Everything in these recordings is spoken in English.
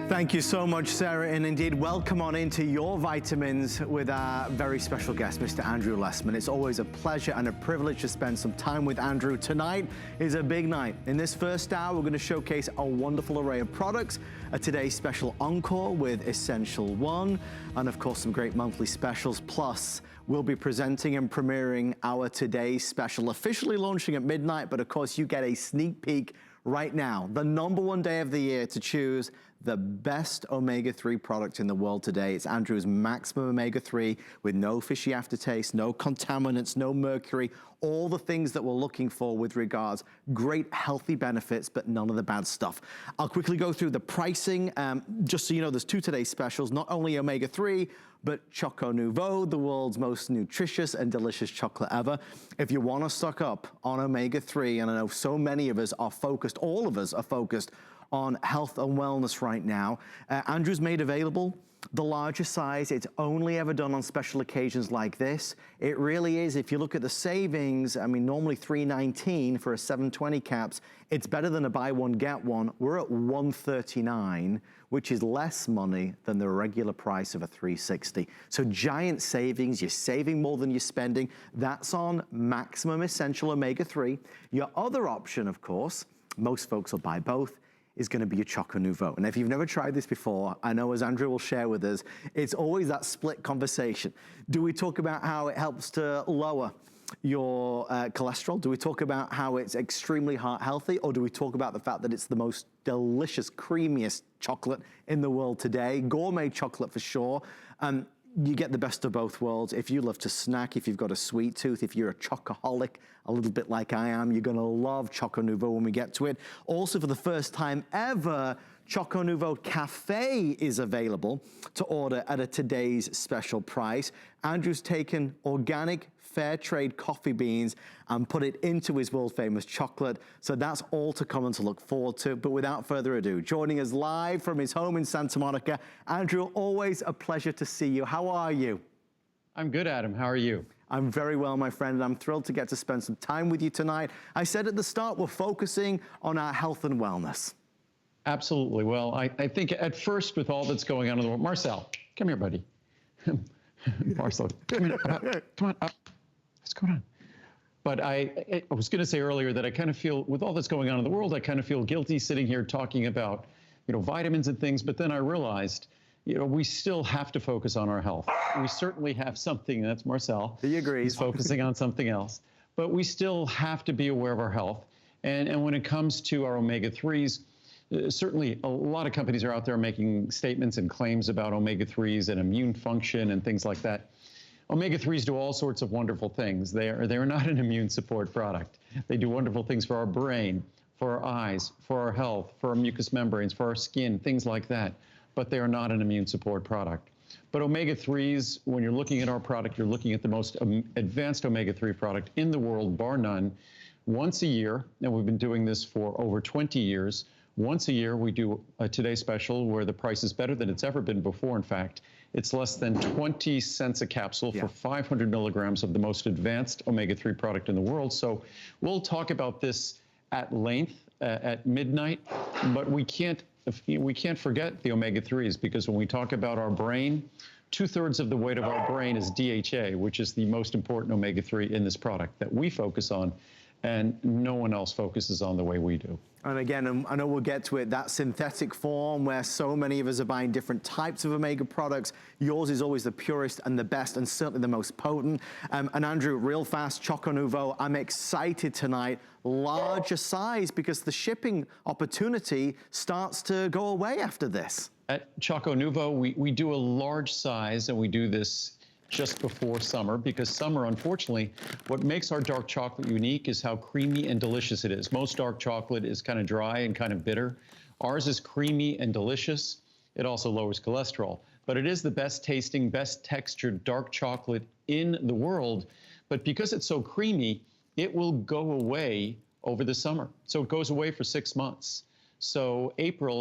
Thank you so much, Sarah, and indeed welcome on into your vitamins with our very special guest, Mr. Andrew Lessman. It's always a pleasure and a privilege to spend some time with Andrew. Tonight is a big night. In this first hour, we're going to showcase a wonderful array of products, a today's special encore with Essential One, and of course some great monthly specials. Plus, we'll be presenting and premiering our today's special, officially launching at midnight, but of course you get a sneak peek right now, the #1 day of the year to choose the best omega-3 product in the world today. It's Andrew's Maximum Omega-3 with no fishy aftertaste, no contaminants, no mercury, all the things that we're looking for with regards great healthy benefits, but none of the bad stuff. I'll quickly go through the pricing. Just so you know, there's two today's specials, not only Omega-3, but Choconuvo, the world's most nutritious and delicious chocolate ever. If you want to stock up on Omega-3, and I know so many of us are focused, all of us are focused on health and wellness right now. Andrew's made available the largest size. It's only ever done on special occasions like this. It really is. If you look at the savings, I mean, normally $3.19 for a 720 caps. It's better than a buy one, get one. We're at $139, which is less money than the regular price of a $360. So giant savings. You're saving more than you're spending. That's on Maximum Essential Omega-3. Your other option, of course, most folks will buy both, is going to be a Choconuvo. And if you've never tried this before, I know as Andrew will share with us, it's always that split conversation. Do we talk about how it helps to lower your cholesterol? Do we talk about how it's extremely heart healthy? Or do we talk about the fact that it's the most delicious, creamiest chocolate in the world today? Gourmet chocolate for sure. You get the best of both worlds. If you love to snack, if you've got a sweet tooth, if you're a chocoholic, a little bit like I am, you're gonna love Choconuvo when we get to it. Also, for the first time ever, Choconuvo Cafe is available to order at a today's special price. Andrew's taken organic, fair trade coffee beans and put it into his world famous chocolate. So that's all to come and to look forward to. But without further ado, joining us live from his home in Santa Monica, Andrew, always a pleasure to see you. How are you? I'm good, Adam. How are you? I'm very well, my friend, and I'm thrilled to get to spend some time with you tonight. I said at the start, we're focusing on our health and wellness. Absolutely. Well, I think at first with all that's going on in the world, Marcel, come here, buddy. Marcel, come here, come on up. What's going on? But I was going to say earlier that I kind of feel, with all that's going on in the world, I kind of feel guilty sitting here talking about, vitamins and things. But then I realized, we still have to focus on our health. We certainly have something, that's Marcel. He agrees. He's focusing on something else. But we still have to be aware of our health. And when it comes to our omega-3s, certainly a lot of companies are out there making statements and claims about omega-3s and immune function and things like that. Omega-3s do all sorts of wonderful things. They're not an immune support product. They do wonderful things for our brain, for our eyes, for our health, for our mucous membranes, for our skin, things like that. But they are not an immune support product. But omega-3s, when you're looking at our product, you're looking at the most advanced omega-3 product in the world, bar none. Once a year, and we've been doing this for over 20 years, once a year we do a Today Special where the price is better than it's ever been before. In fact, it's less than 20 cents a capsule for 500 milligrams of the most advanced omega-3 product in the world. So we'll talk about this at length at midnight, but we can't forget the omega-3s, because when we talk about our brain, 2/3 of the weight of our brain is DHA, which is the most important omega-3 in this product that we focus on, and no one else focuses on the way we do. And again, I know we'll get to it, that synthetic form where so many of us are buying different types of omega products. Yours is always the purest and the best and certainly the most potent. And Andrew, real fast, Choconuvo, I'm excited tonight. Larger size, because the shipping opportunity starts to go away after this. At Choconuvo, we do a large size, and we do this just before summer, because summer, unfortunately, what makes our dark chocolate unique is how creamy and delicious it is. Most dark chocolate is kind of dry and kind of bitter. Ours is creamy and delicious. It also lowers cholesterol, but it is the best tasting, best textured dark chocolate in the world. But because it's so creamy, it will go away over the summer. So it goes away for 6 months. So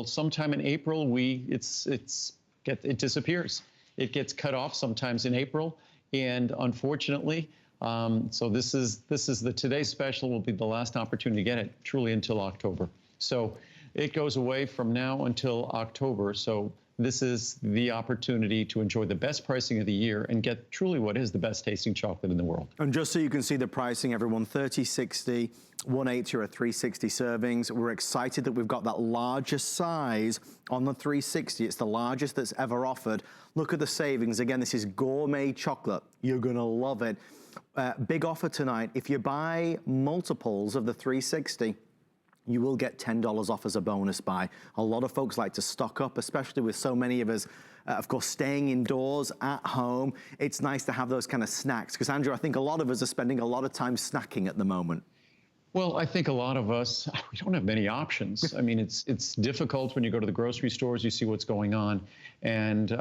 sometime in April, it disappears. It gets cut off sometimes in April, and unfortunately, so this is the Today Special will be the last opportunity to get it, truly until October. So It goes away from now until October. So this is the opportunity to enjoy the best pricing of the year and get truly what is the best tasting chocolate in the world. And just so you can see the pricing, everyone, 30, 60, 180 or 360 servings. We're excited that we've got that largest size on the 360. It's the largest that's ever offered. Look at the savings. Again, this is gourmet chocolate. You're gonna love it. Big offer tonight. If you buy multiples of the 360, you will get $10 off as a bonus buy. A lot of folks like to stock up, especially with so many of us, of course, staying indoors at home. It's nice to have those kind of snacks. Because Andrew, I think a lot of us are spending a lot of time snacking at the moment. Well, I think a lot of us, we don't have many options. I mean, it's difficult when you go to the grocery stores, you see what's going on. And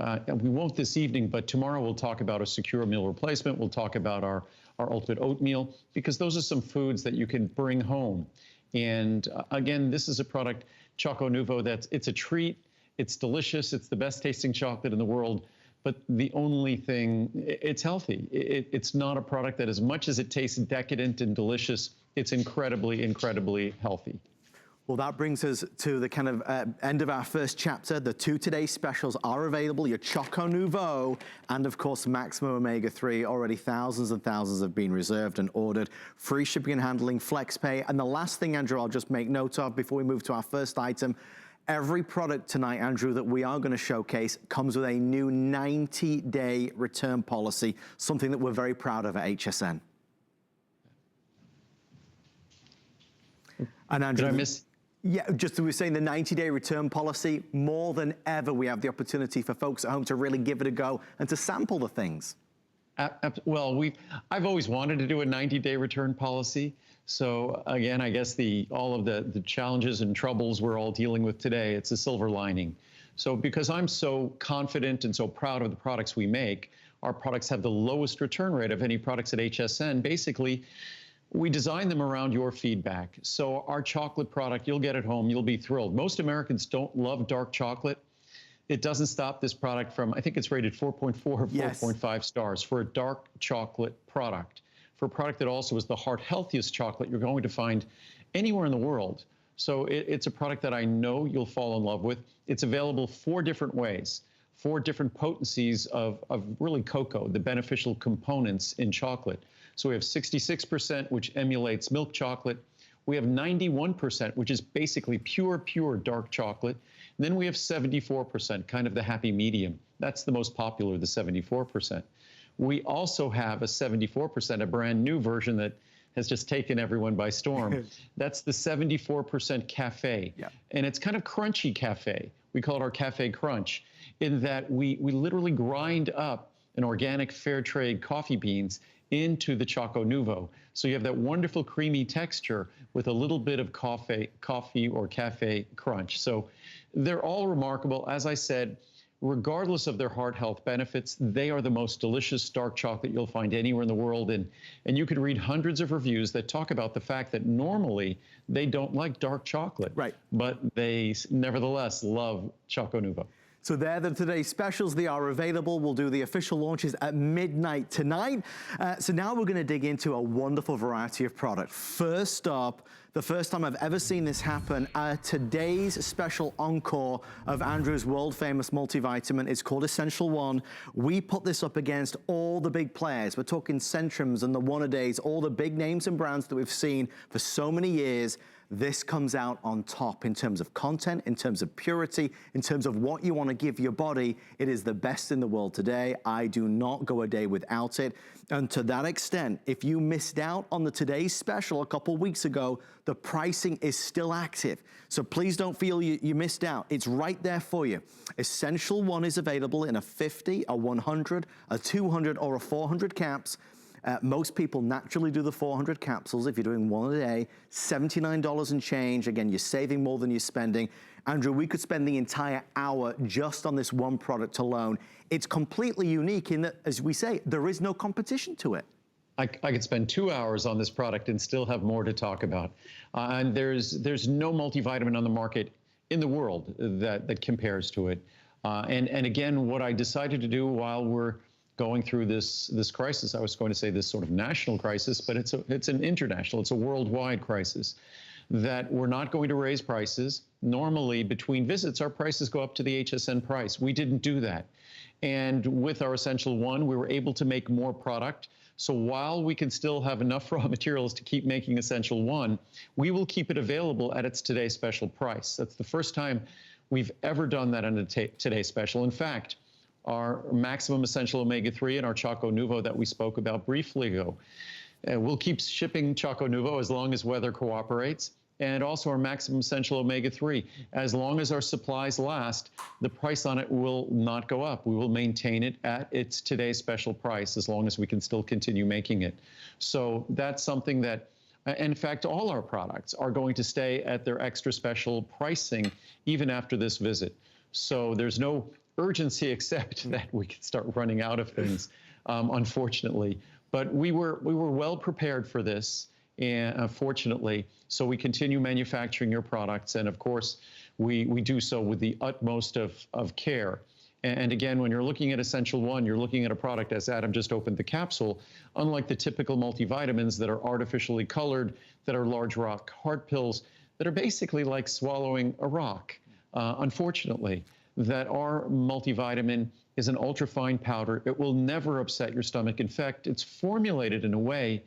we won't this evening, but tomorrow we'll talk about a secure meal replacement. We'll talk about our ultimate oatmeal, because those are some foods that you can bring home. And again, this is a product, Choconuvo, it's a treat, it's delicious, it's the best tasting chocolate in the world, but the only thing, it's healthy. It's not a product that, as much as it tastes decadent and delicious, it's incredibly, incredibly healthy. Well, that brings us to the kind of end of our first chapter. The two today's specials are available, your Choconuvo and, of course, Maximum Omega-3. Already thousands and thousands have been reserved and ordered. Free shipping and handling, FlexPay. And the last thing, Andrew, I'll just make note of before we move to our first item, every product tonight, Andrew, that we are going to showcase comes with a new 90-day return policy, something that we're very proud of at HSN. And Andrew, did I miss? Yeah, just as we were saying, the 90-day return policy, more than ever, we have the opportunity for folks at home to really give it a go and to sample the things. Well, I've always wanted to do a 90-day return policy. So again, I guess all of the challenges and troubles we're all dealing with today, it's a silver lining. So because I'm so confident and so proud of the products we make, our products have the lowest return rate of any products at HSN. Basically, we design them around your feedback. So our chocolate product, you'll get at home, you'll be thrilled. Most Americans don't love dark chocolate. It doesn't stop this product from, I think it's rated 4.4 or 4.5 stars for a dark chocolate product. For a product that also is the heart healthiest chocolate you're going to find anywhere in the world. So it's a product that I know you'll fall in love with. It's available 4 different ways, 4 different potencies of really cocoa, the beneficial components in chocolate. So we have 66%, which emulates milk chocolate. We have 91%, which is basically pure dark chocolate. And then we have 74%, kind of the happy medium. That's the most popular, the 74%. We also have a 74%, a brand new version that has just taken everyone by storm. That's the 74% cafe. Yeah. And it's kind of crunchy cafe. We call it our Cafe Crunch, in that we literally grind up an organic fair trade coffee beans into the Choconuvo. So you have that wonderful creamy texture with a little bit of coffee or cafe crunch. So they're all remarkable. As I said, regardless of their heart health benefits, they are the most delicious dark chocolate you'll find anywhere in the world. And you could read hundreds of reviews that talk about the fact that normally they don't like dark chocolate, right? But they nevertheless love Choconuvo. So they're today's specials. They are available. We'll do the official launches at midnight tonight. So now we're going to dig into a wonderful variety of product. First up, the first time I've ever seen this happen, today's special encore of Andrew's world-famous multivitamin. It's called Essential One. We put this up against all the big players. We're talking Centrums and the One-A-Days, all the big names and brands that we've seen for so many years. This comes out on top in terms of content, in terms of purity, in terms of what you want to give your body. It is the best in the world today. I do not go a day without it. And to that extent, if you missed out on the Today's Special a couple weeks ago, the pricing is still active. So please don't feel you missed out. It's right there for you. Essential One is available in a 50, a 100, a 200, or a 400 caps. Most people naturally do the 400 capsules if you're doing one a day, $79 and change. Again, you're saving more than you're spending. Andrew, we could spend the entire hour just on this one product alone. It's completely unique in that, as we say, there is no competition to it. I could spend 2 hours on this product and still have more to talk about. And there's no multivitamin on the market in the world that compares to it. And again, what I decided to do while we're going through this crisis, I was going to say this sort of national crisis, but it's an international, it's a worldwide crisis, that we're not going to raise prices. normally between visits, our prices go up to the HSN price. We didn't do that. And with our Essential One, we were able to make more product. So while we can still have enough raw materials to keep making Essential One, we will keep it available at its Today Special price. That's the first time we've ever done that on a Today Special. In fact, our maximum essential omega-3 and our Choconuvo that we spoke about briefly ago. We'll keep shipping Choconuvo as long as weather cooperates, and also our maximum essential omega-3. As long as our supplies last, the price on it will not go up. We will maintain it at its Today Special price as long as we can still continue making it. So that's something that, in fact, all our products are going to stay at their extra special pricing even after this visit. So there's no urgency except that we can start running out of things, unfortunately. But we were well prepared for this, and fortunately, so we continue manufacturing your products, and of course, we do so with the utmost of care. And again, when you're looking at Essential One, you're looking at a product, as Adam just opened the capsule, unlike the typical multivitamins that are artificially colored, that are large rock heart pills, that are basically like swallowing a rock, unfortunately. That our multivitamin is an ultrafine powder. It will never upset your stomach. In fact, it's formulated in a way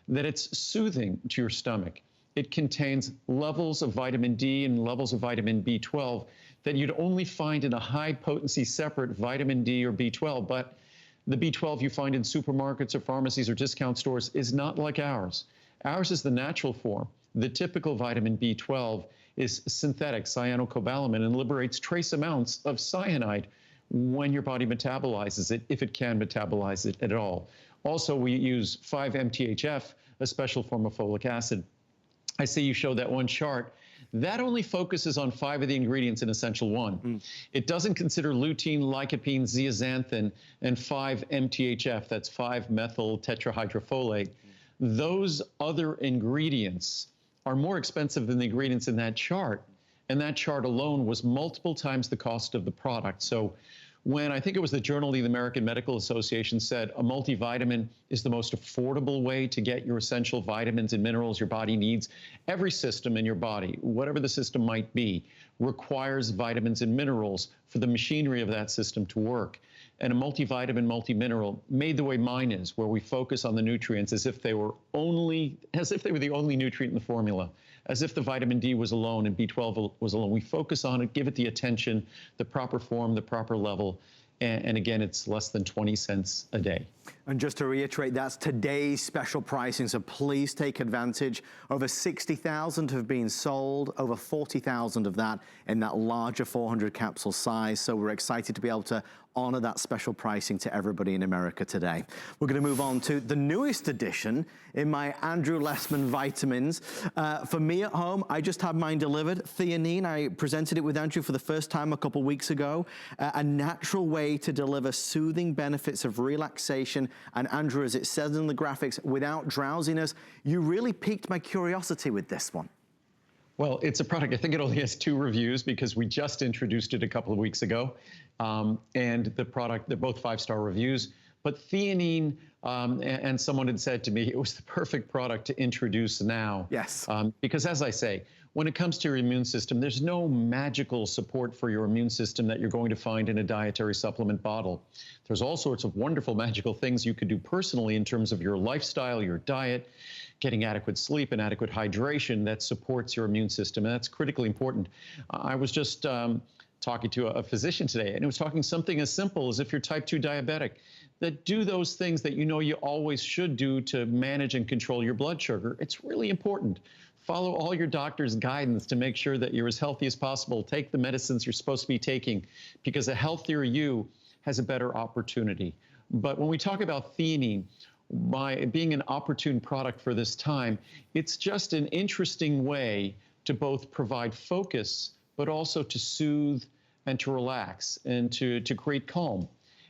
that it's soothing to your stomach. It contains levels of vitamin D and levels of vitamin B12 that you'd only find in a high potency separate vitamin D or B12, but the B12 you find in supermarkets or pharmacies or discount stores is not like ours. Ours is the natural form. The typical vitamin B12 is synthetic cyanocobalamin and liberates trace amounts of cyanide when your body metabolizes it, if it can metabolize it at all. Also, we use 5-MTHF, a special form of folic acid. I see you showed that one chart. That only focuses on 5 of the ingredients in Essential One. It doesn't consider lutein, lycopene, zeaxanthin, and 5-MTHF, that's 5-methyl tetrahydrofolate. Those other ingredients are more expensive than the ingredients in that chart. And that chart alone was multiple times the cost of the product. So when I think it was the Journal of the American Medical Association said a multivitamin is the most affordable way to get your essential vitamins and minerals your body needs, every system in your body, whatever the system might be, requires vitamins and minerals for the machinery of that system to work. And a multivitamin, multimineral, made the way mine is, where we focus on the nutrients as if they were the only nutrient in the formula, as if the vitamin D was alone and B12 was alone. We focus on it, give it the attention, the proper form, the proper level, and again, it's less than 20 cents a day. And just to reiterate, that's today's special pricing, so please take advantage. Over 60,000 have been sold, over 40,000 of that in that larger 400 capsule size, so we're excited to be able to honor that special pricing to everybody in America today. We're gonna move on to the newest addition in my Andrew Lessman vitamins. For me at home, I just had mine delivered. Theanine, I presented it with Andrew for the first time a couple weeks ago. A natural way to deliver soothing benefits of relaxation. And Andrew, as it says in the graphics, without drowsiness. You really piqued my curiosity with this one. Well, it's a product, I think it only has 2 reviews because we just introduced it a couple of weeks ago. And the product, they're both 5-star reviews. But theanine, and someone had said to me, it was the perfect product to introduce now. Yes. Because as I say, when it comes to your immune system, there's no magical support for your immune system that you're going to find in a dietary supplement bottle. There's all sorts of wonderful magical things you could do personally in terms of your lifestyle, your diet, getting adequate sleep and adequate hydration that supports your immune system, and that's critically important. I was just talking to a physician today, and it was talking something as simple as if you're type 2 diabetic, that do those things that you know you always should do to manage and control your blood sugar. It's really important. Follow all your doctor's guidance to make sure that you're as healthy as possible. Take the medicines you're supposed to be taking, because a healthier you has a better opportunity. But when we talk about theanine, by being an opportune product for this time, it's just an interesting way to both provide focus, but also to soothe and to relax and to create calm.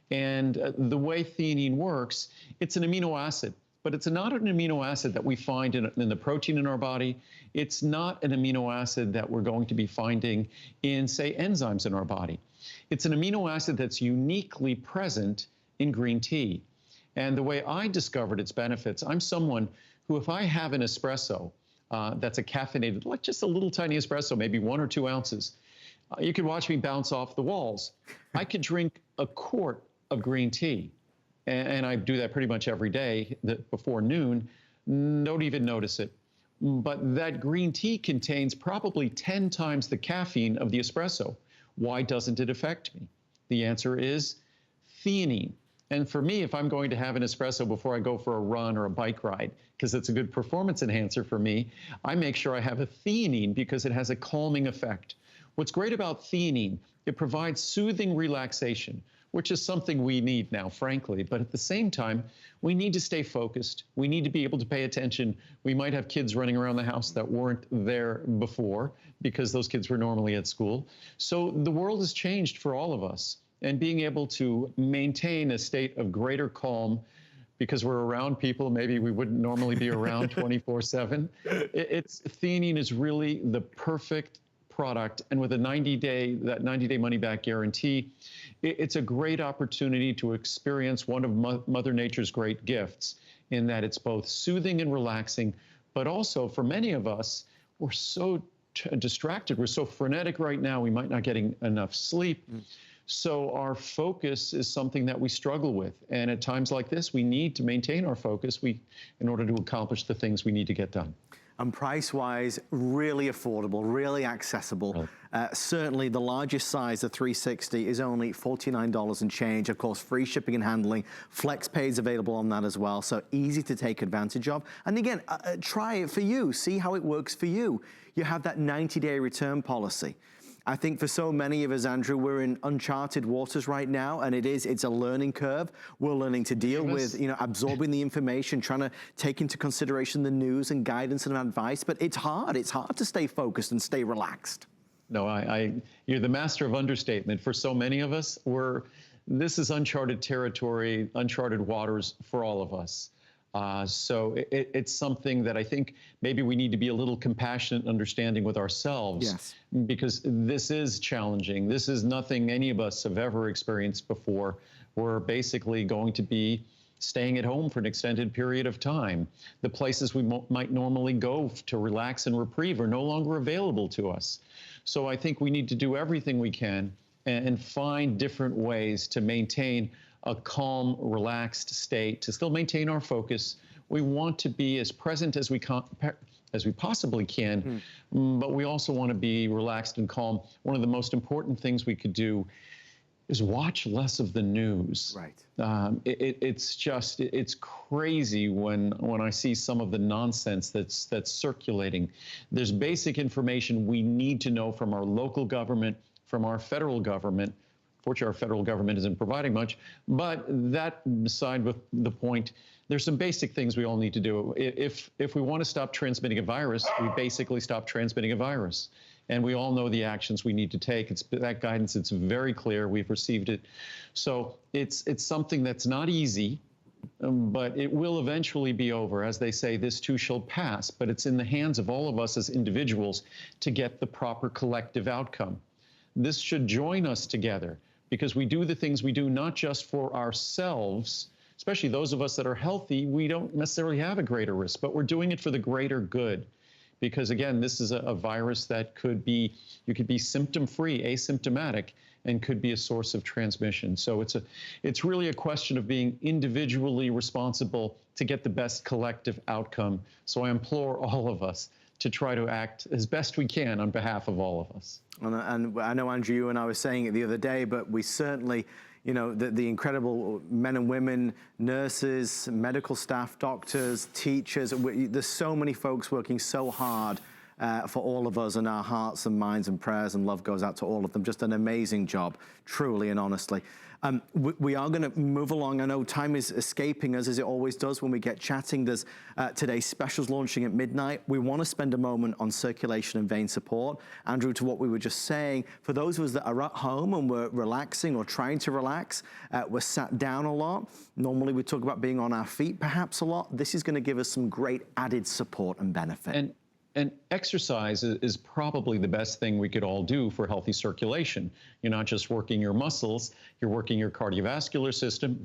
And the way theanine works, it's an amino acid, but it's not an amino acid that we find in the protein in our body. It's not an amino acid that we're going to be finding in, say, enzymes in our body. It's an amino acid that's uniquely present in green tea. And the way I discovered its benefits, I'm someone who, if I have an espresso, that's a caffeinated, like just a little tiny espresso, maybe 1 or 2 ounces. You could watch me bounce off the walls. I could drink a quart of green tea, and I do that pretty much every day before noon. Don't even notice it. But that green tea contains probably 10 times the caffeine of the espresso. Why doesn't it affect me? The answer is theanine. And for me, if I'm going to have an espresso before I go for a run or a bike ride, because it's a good performance enhancer for me, I make sure I have a theanine because it has a calming effect. What's great about theanine, it provides soothing relaxation, which is something we need now, frankly. But at the same time, we need to stay focused. We need to be able to pay attention. We might have kids running around the house that weren't there before because those kids were normally at school. So the world has changed for all of us. And being able to maintain a state of greater calm because we're around people maybe we wouldn't normally be around 24/7. Theanine is really the perfect product, and with a 90-day money-back guarantee, it's a great opportunity to experience one of Mother Nature's great gifts in that it's both soothing and relaxing, but also for many of us, we're so distracted, we're so frenetic right now, we might not getting enough sleep. So our focus is something that we struggle with. And at times like this, we need to maintain our focus in order to accomplish the things we need to get done. And price-wise, really affordable, really accessible. Certainly the largest size, the 360, is only $49 and change. Of course, free shipping and handling. FlexPay is available on that as well, so easy to take advantage of. And again, try it for you. See how it works for you. You have that 90-day return policy. I think for so many of us, Andrew, we're in uncharted waters right now, and it's a learning curve. We're learning to deal with, absorbing the information, trying to take into consideration the news and guidance and advice, but it's hard. It's hard to stay focused and stay relaxed. No, you're the master of understatement. For so many of us, this is uncharted territory, uncharted waters for all of us. So it's something that I think maybe we need to be a little compassionate and understanding with ourselves. Yes. Because this is challenging. This is nothing any of us have ever experienced before. We're basically going to be staying at home for an extended period of time. The places we might normally go to relax and reprieve are no longer available to us. So I think we need to do everything we can and find different ways to maintain a calm, relaxed state, to still maintain our focus. We want to be as present as we possibly can, but we also want to be relaxed and calm. One of the most important things we could do is watch less of the news. Right. It's crazy when I see some of the nonsense that's circulating. There's basic information we need to know from our local government, from our federal government. Fortunately, our federal government isn't providing much, but that beside with the point, there's some basic things we all need to do. If we want to stop transmitting a virus, we basically stop transmitting a virus. And we all know the actions we need to take. That guidance, it's very clear. We've received it. So it's something that's not easy, but it will eventually be over. As they say, this too shall pass, but it's in the hands of all of us as individuals to get the proper collective outcome. This should join us together, because we do the things we do not just for ourselves, especially those of us that are healthy. We don't necessarily have a greater risk, but we're doing it for the greater good. Because again, this is a virus that you could be symptom-free, asymptomatic, and could be a source of transmission. So it's really a question of being individually responsible to get the best collective outcome. So I implore all of us to try to act as best we can on behalf of all of us. And I know, Andrew, you and I were saying it the other day, but we certainly, the incredible men and women, nurses, medical staff, doctors, teachers, there's so many folks working so hard for all of us, and our hearts and minds and prayers and love goes out to all of them. Just an amazing job, truly and honestly. We are going to move along. I know time is escaping us, as it always does when we get chatting. There's today's specials launching at midnight. We want to spend a moment on circulation and vein support. Andrew, to what we were just saying, for those of us that are at home and we're relaxing or trying to relax, we're sat down a lot. Normally we talk about being on our feet perhaps a lot. This is going to give us some great added support and benefit. And exercise is probably the best thing we could all do for healthy circulation. You're not just working your muscles, you're working your cardiovascular system,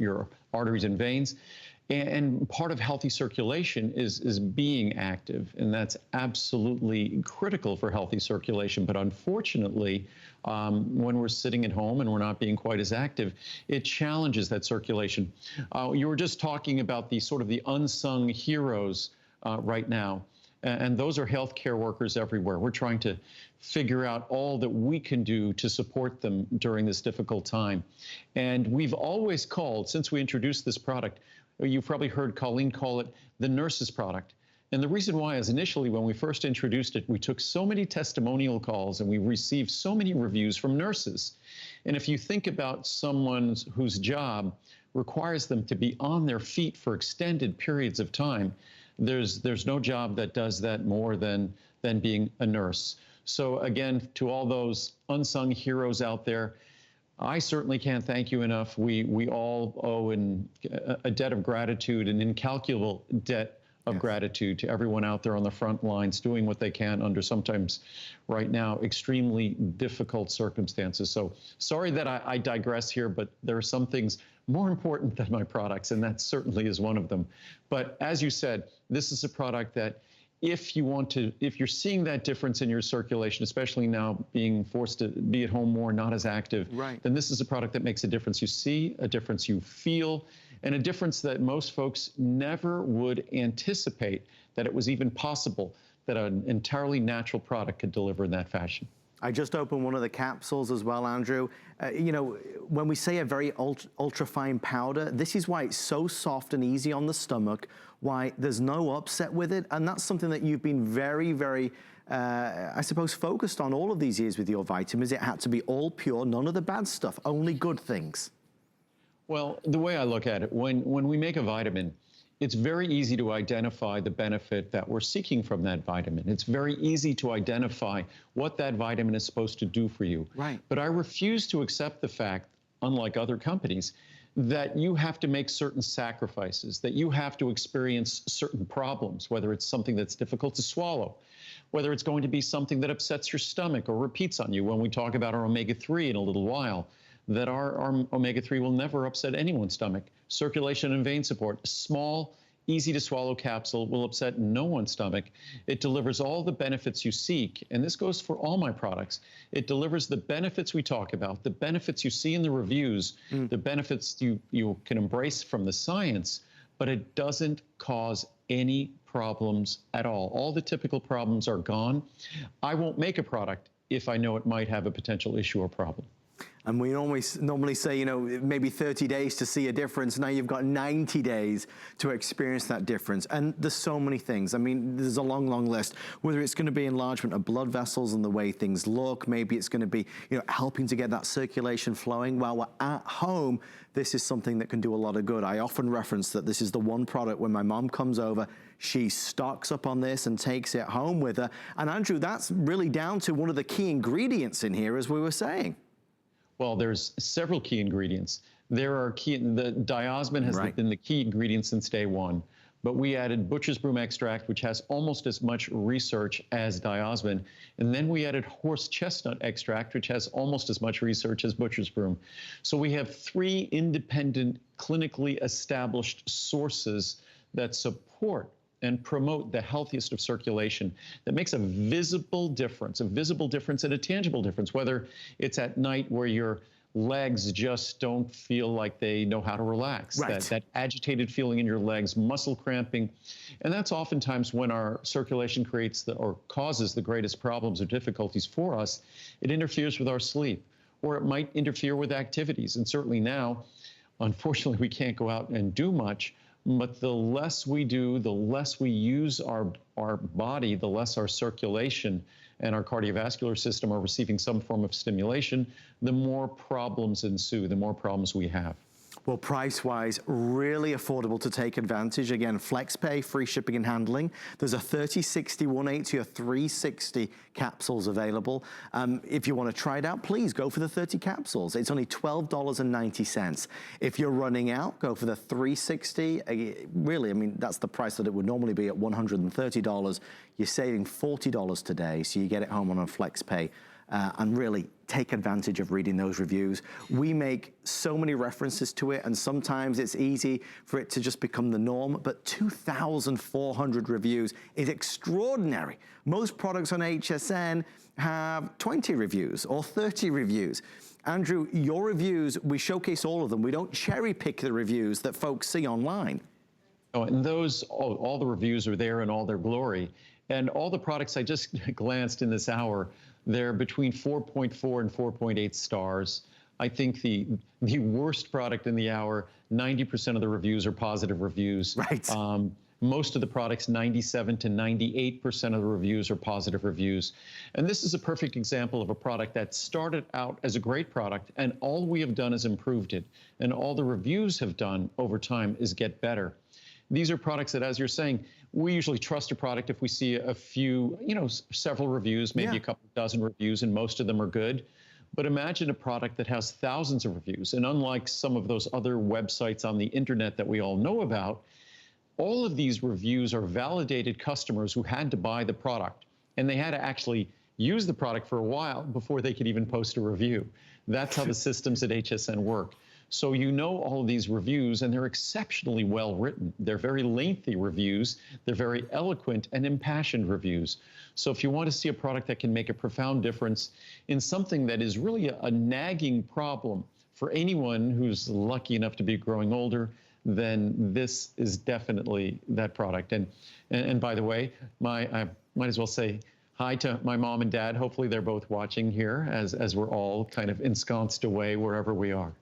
your arteries and veins. And part of healthy circulation is being active, and that's absolutely critical for healthy circulation. But unfortunately, when we're sitting at home and we're not being quite as active, it challenges that circulation. You were just talking about the sort of the unsung heroes right now. And those are healthcare workers everywhere. We're trying to figure out all that we can do to support them during this difficult time. And we've always called, since we introduced this product, you've probably heard Colleen call it the nurse's product. And the reason why is initially when we first introduced it, we took so many testimonial calls and we received so many reviews from nurses. And if you think about someone whose job requires them to be on their feet for extended periods of time, there's no job that does that more than being a nurse. So again, to all those unsung heroes out there, I certainly can't thank you enough. We all owe a debt of gratitude, an incalculable debt of gratitude to everyone out there on the front lines doing what they can under sometimes right now extremely difficult circumstances. So sorry that I digress here, but there are some things more important than my products, and that certainly is one of them. But as you said, this is a product that if you're seeing that difference in your circulation, especially now being forced to be at home more, not as active, then this is a product that makes a difference you see, a difference you feel, and a difference that most folks never would anticipate that it was even possible that an entirely natural product could deliver in that fashion. I just opened one of the capsules as well, Andrew. You know, when we say a very ultra-fine powder, this is why it's so soft and easy on the stomach, why there's no upset with it, and that's something that you've been very, very, I suppose, focused on all of these years with your vitamins. It had to be all pure, none of the bad stuff, only good things. Well, the way I look at it, when we make a vitamin, it's very easy to identify the benefit that we're seeking from that vitamin. It's very easy to identify what that vitamin is supposed to do for you. But I refuse to accept the fact, unlike other companies, that you have to make certain sacrifices, that you have to experience certain problems, whether it's something that's difficult to swallow, whether it's going to be something that upsets your stomach or repeats on you when we talk about our omega-3 in a little while, that our omega-3 will never upset anyone's stomach. Circulation and vein support, a small, easy to swallow capsule will upset no one's stomach. It delivers all the benefits you seek, and this goes for all my products. It delivers the benefits we talk about, the benefits you see in the reviews, the benefits you can embrace from the science, but it doesn't cause any problems at all. All the typical problems are gone. I won't make a product if I know it might have a potential issue or problem. And we always normally say, you know, maybe 30 days to see a difference. Now you've got 90 days to experience that difference. And there's so many things. I mean, there's a long, long list. Whether it's going to be enlargement of blood vessels and the way things look, maybe it's going to be, you know, helping to get that circulation flowing while we're at home. This is something that can do a lot of good. I often reference that this is the one product when my mom comes over, she stocks up on this and takes it home with her. And Andrew, that's really down to one of the key ingredients in here, as we were saying. Well, there's several key ingredients. There are the diosmin has been the key ingredient since day one, but we added butcher's broom extract, which has almost as much research as diosmin, and then we added horse chestnut extract, which has almost as much research as butcher's broom. So we have three independent, clinically established sources that support and promote the healthiest of circulation that makes a visible difference and a tangible difference, whether it's at night where your legs just don't feel like they know how to relax, that agitated feeling in your legs, muscle cramping. And that's oftentimes when our circulation creates or causes the greatest problems or difficulties for us. It interferes with our sleep, or it might interfere with activities. And certainly now, unfortunately, we can't go out and do much. But the less we do, the less we use our body, the less our circulation and our cardiovascular system are receiving some form of stimulation, the more problems ensue, the more problems we have. Well, price-wise, really affordable to take advantage. Again, FlexPay, free shipping and handling. There's a 30, 60, 180, or 360 capsules available. If you want to try it out, please go for the 30 capsules. It's only $12.90. If you're running out, go for the 360. Really, I mean, that's the price that it would normally be at $130. You're saving $40 today, so you get it home on a FlexPay and really take advantage of reading those reviews. We make so many references to it, and sometimes it's easy for it to just become the norm, but 2,400 reviews is extraordinary. Most products on HSN have 20 reviews or 30 reviews. Andrew, your reviews, we showcase all of them. We don't cherry pick the reviews that folks see online. Oh, and those, all the reviews are there in all their glory. And all the products I just glanced in this hour, they're between 4.4 and 4.8 stars. I think the worst product in the hour, 90% of the reviews are positive reviews. Right. Most of the products, 97 to 98% of the reviews are positive reviews. And this is a perfect example of a product that started out as a great product, and all we have done is improved it. And all the reviews have done over time is get better. These are products that, as you're saying, we usually trust a product if we see a few, several reviews, maybe a couple dozen reviews, and most of them are good. But imagine a product that has thousands of reviews. And unlike some of those other websites on the internet that we all know about, all of these reviews are validated customers who had to buy the product. And they had to actually use the product for a while before they could even post a review. That's how the systems at HSN work. So all of these reviews, and they're exceptionally well written. They're very lengthy reviews. They're very eloquent and impassioned reviews. So if you want to see a product that can make a profound difference in something that is really a nagging problem for anyone who's lucky enough to be growing older, then this is definitely that product. And by the way, I might as well say hi to my mom and dad. Hopefully they're both watching here as we're all kind of ensconced away wherever we are.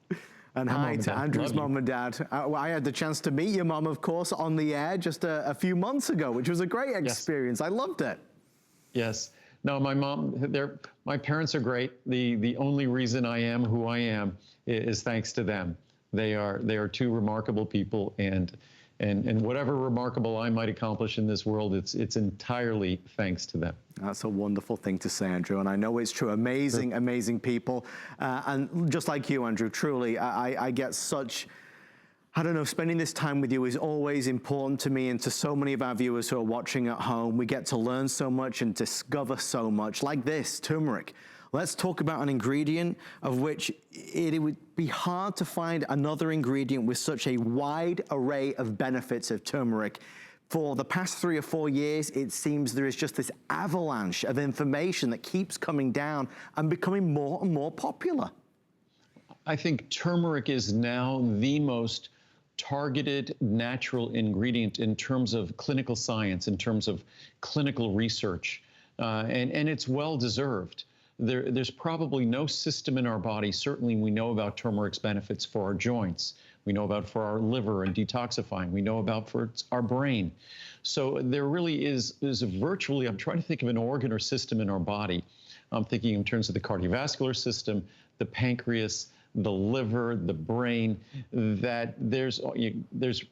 And hi to Andrew's mom and dad. I had the chance to meet your mom, of course, on the air just a few months ago, which was a great experience. Yes. I loved it. Yes. No, my parents are great. The only reason I am who I am is thanks to them. They are two remarkable people, and whatever remarkable I might accomplish in this world, it's entirely thanks to them. That's a wonderful thing to say, Andrew, and I know it's true. Amazing, amazing people. And just like you, Andrew, truly, I get such, I don't know, spending this time with you is always important to me and to so many of our viewers who are watching at home. We get to learn so much and discover so much, like this, turmeric. Let's talk about an ingredient of which it would be hard to find another ingredient with such a wide array of benefits of turmeric. For the past 3 or 4 years, it seems there is just this avalanche of information that keeps coming down and becoming more and more popular. I think turmeric is now the most targeted natural ingredient in terms of clinical science, in terms of clinical research, and it's well deserved. There's probably no system in our body, certainly we know about turmeric's benefits for our joints, we know about for our liver and detoxifying, we know about for our brain. So there really is virtually, I'm trying to think of an organ or system in our body. I'm thinking in terms of the cardiovascular system, the pancreas, the liver, the brain, that there's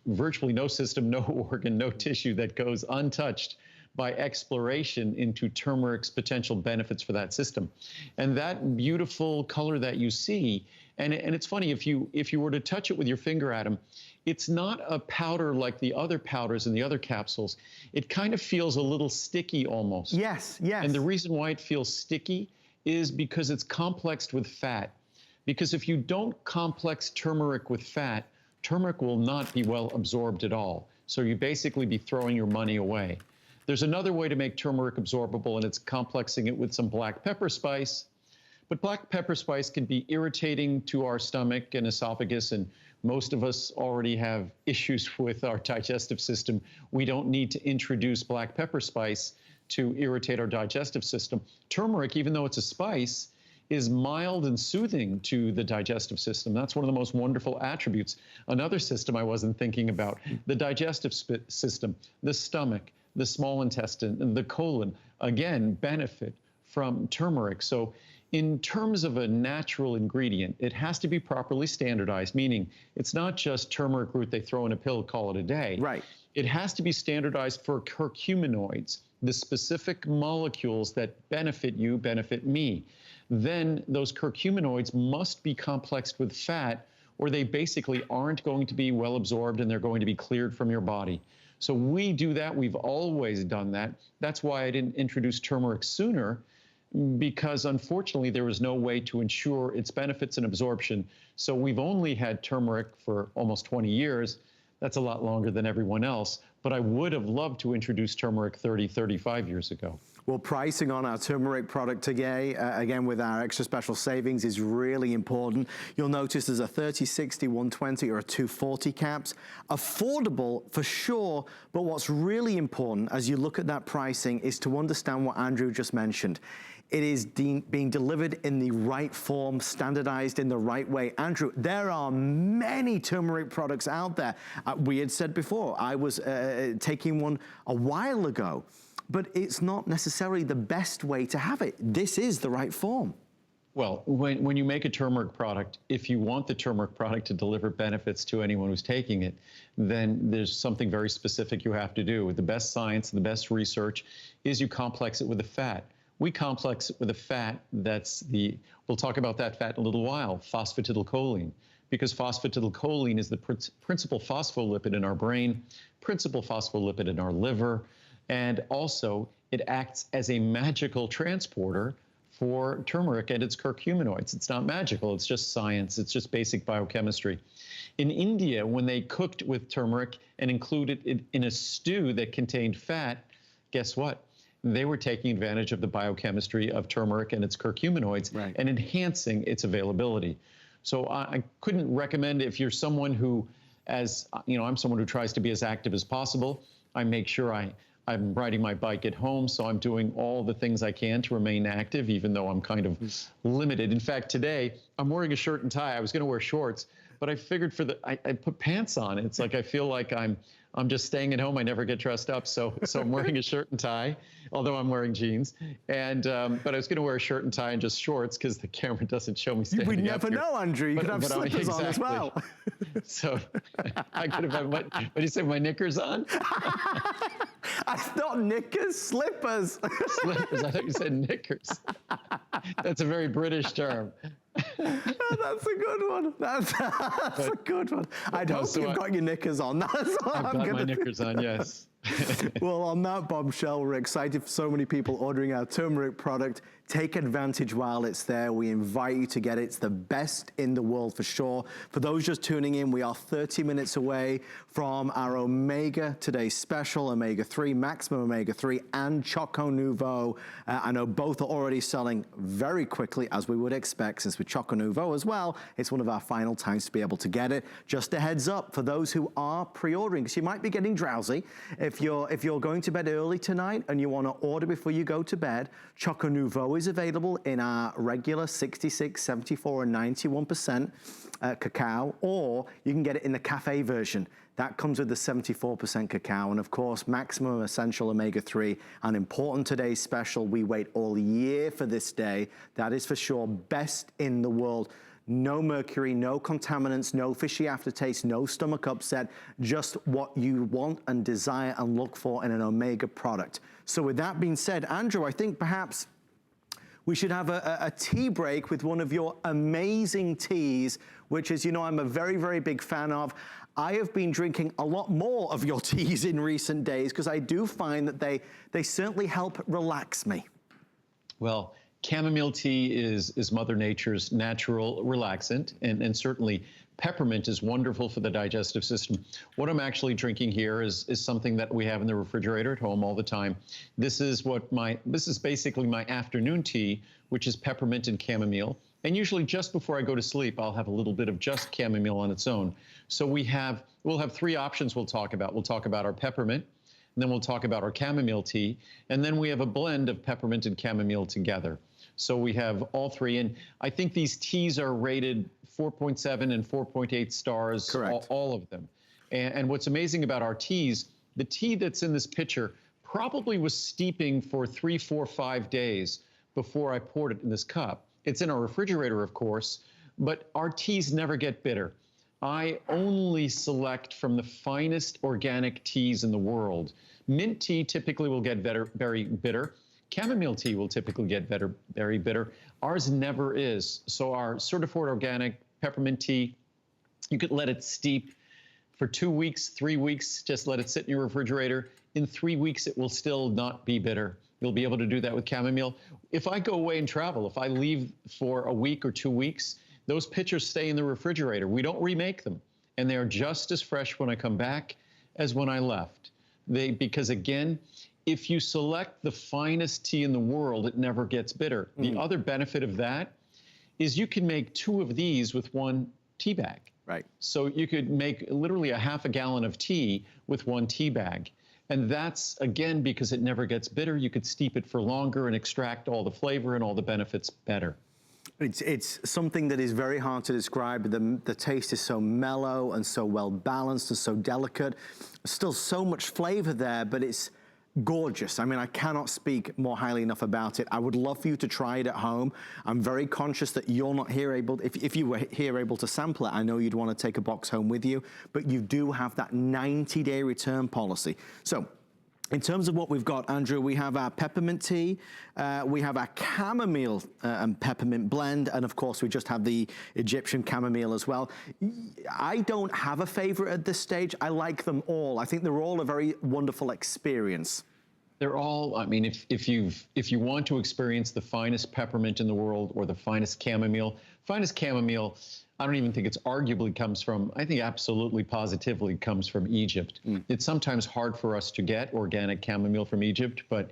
virtually no system, no organ, no tissue that goes untouched by exploration into turmeric's potential benefits for that system. And that beautiful color that you see, and it's funny, if you were to touch it with your finger, Adam, it's not a powder like the other powders and the other capsules. It kind of feels a little sticky almost. Yes, yes. And the reason why it feels sticky is because it's complexed with fat. Because if you don't complex turmeric with fat, turmeric will not be well absorbed at all. So you basically be throwing your money away. There's another way to make turmeric absorbable, and it's complexing it with some black pepper spice. But black pepper spice can be irritating to our stomach and esophagus, and most of us already have issues with our digestive system. We don't need to introduce black pepper spice to irritate our digestive system. Turmeric, even though it's a spice, is mild and soothing to the digestive system. That's one of the most wonderful attributes. Another system I wasn't thinking about, the digestive system, the stomach, the small intestine, and the colon, again, benefit from turmeric. So in terms of a natural ingredient, it has to be properly standardized, meaning it's not just turmeric root they throw in a pill, call it a day. Right. It has to be standardized for curcuminoids, the specific molecules that benefit you, benefit me. Then those curcuminoids must be complexed with fat, or they basically aren't going to be well absorbed and they're going to be cleared from your body. So we do that. We've always done that. That's why I didn't introduce turmeric sooner. because unfortunately there was no way to ensure its benefits and absorption. So we've only had turmeric for almost 20 years. That's a lot longer than everyone else, but I would have loved to introduce turmeric 30, 35 years ago. Well, pricing on our turmeric product today, again with our extra special savings, is really important. You'll notice there's a 30, 60, 120 or a 240 caps. Affordable for sure, but what's really important as you look at that pricing is to understand what Andrew just mentioned. It is being delivered in the right form, standardized in the right way. Andrew, there are many turmeric products out there. We had said before, I was taking one a while ago, but it's not necessarily the best way to have it. This is the right form. Well, when you make a turmeric product, if you want the turmeric product to deliver benefits to anyone who's taking it, then there's something very specific you have to do. The best science, the best research is you complex it with a fat. We complex it with a fat that's we'll talk about that fat in a little while, phosphatidylcholine, because phosphatidylcholine is the principal phospholipid in our brain, principal phospholipid in our liver, and also it acts as a magical transporter for turmeric and its curcuminoids. It's not magical, it's just science, it's just basic biochemistry. In India, when they cooked with turmeric and included it in a stew that contained fat, guess what? They were taking advantage of the biochemistry of turmeric and its curcuminoids and enhancing its availability. So I couldn't recommend, if you're someone who, as you know, I'm someone who tries to be as active as possible. I make sure I'm riding my bike at home, so I'm doing all the things I can to remain active, even though I'm kind of limited. In fact, today I'm wearing a shirt and tie. I was going to wear shorts, but I figured I put pants on. It's like I feel like I'm just staying at home. I never get dressed up, so I'm wearing a shirt and tie, although I'm wearing jeans. And but I was going to wear a shirt and tie and just shorts because the camera doesn't show me standing up. We'd never know, Andrew. You could have slippers on as well. So I could have had what do you say? My knickers on? I thought knickers, slippers. Slippers. I thought you said knickers. That's a very British term. That's a good one. That's a good one. I'd hope you've got your knickers on. That's what I've got my knickers on, yes. Well, on that bombshell, we're excited for so many people ordering our turmeric product. Take advantage while it's there. We invite you to get it. It's the best in the world for sure. For those just tuning in, we are 30 minutes away from our Omega Today special, Omega-3, Maximum Omega-3, and Choconuvo. I know both are already selling very quickly, as we would expect, since with Choconuvo as well, it's one of our final times to be able to get it. Just a heads up for those who are pre-ordering, because you might be getting drowsy. If you're going to bed early tonight and you want to order before you go to bed, Choconuvo is available in our regular 66, 74, and 91% cacao, or you can get it in the cafe version. That comes with the 74% cacao, and of course, Maximum Essential Omega-3, an important today's special. We wait all year for this day. That is for sure best in the world. No mercury, no contaminants, no fishy aftertaste, no stomach upset, just what you want and desire and look for in an Omega product. So with that being said, Andrew, I think perhaps we should have a tea break with one of your amazing teas, which, as you know, I'm a very, very big fan of. I have been drinking a lot more of your teas in recent days because I do find that they certainly help relax me. Well, chamomile tea is Mother Nature's natural relaxant, and certainly peppermint is wonderful for the digestive system. What I'm actually drinking here is something that we have in the refrigerator at home all the time. This is basically my afternoon tea, which is peppermint and chamomile. And usually just before I go to sleep, I'll have a little bit of just chamomile on its own. So we'll have three options we'll talk about. We'll talk about our peppermint, and then we'll talk about our chamomile tea, and then we have a blend of peppermint and chamomile together. So we have all three, and I think these teas are rated 4.7 and 4.8 stars, all of them. And what's amazing about our teas, the tea that's in this pitcher probably was steeping for 3, 4, 5 days before I poured it in this cup. It's in our refrigerator, of course, but our teas never get bitter. I only select from the finest organic teas in the world. Mint tea typically will get very bitter. Chamomile tea will typically get very bitter. Ours never is. So our certified organic peppermint tea, you could let it steep for 2 weeks, 3 weeks, just let it sit in your refrigerator. In 3 weeks, it will still not be bitter. You'll be able to do that with chamomile. If I go away and travel, if I leave for a week or 2 weeks, those pitchers stay in the refrigerator. We don't remake them. And they're just as fresh when I come back as when I left. Because again, if you select the finest tea in the world, it never gets bitter. The other benefit of that is you can make 2 of these with 1 tea bag. Right. So you could make literally a half a gallon of tea with 1 tea bag. And that's, again, because it never gets bitter, you could steep it for longer and extract all the flavor and all the benefits better. It's something that is very hard to describe. The taste is so mellow and so well balanced and so delicate. Still so much flavor there, but it's gorgeous. I mean, I cannot speak more highly enough about it. I would love for you to try it at home. I'm very conscious that you're not here able, if you were here able to sample it, I know you'd want to take a box home with you, but you do have that 90-day return policy. So, in terms of what we've got, Andrew, we have our peppermint tea, we have our chamomile and peppermint blend, and of course we just have the Egyptian chamomile as well. I don't have a favorite at this stage. I like them all. I think they're all a very wonderful experience. They're all, I mean, if you want to experience the finest peppermint in the world or the finest chamomile, I don't even think it's arguably comes from, I think absolutely positively comes from Egypt. It's sometimes hard for us to get organic chamomile from Egypt, but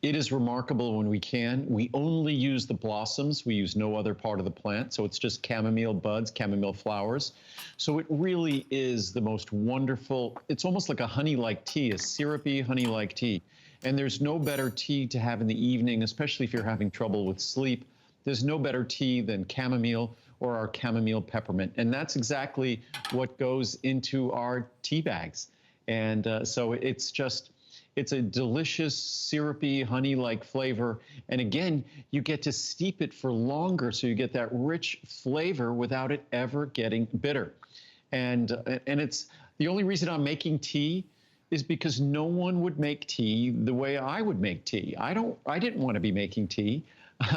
it is remarkable when we can. We only use the blossoms. We use no other part of the plant. So it's just chamomile buds, chamomile flowers. So it really is the most wonderful, it's almost like a honey-like tea, a syrupy honey-like tea. And there's no better tea to have in the evening, especially if you're having trouble with sleep. There's no better tea than chamomile or our chamomile peppermint. And that's exactly what goes into our tea bags. And so it's a delicious, syrupy, honey-like flavor. And again, you get to steep it for longer, so you get that rich flavor without it ever getting bitter. And it's the only reason I'm making tea is because no one would make tea the way I would make tea. I didn't want to be making tea.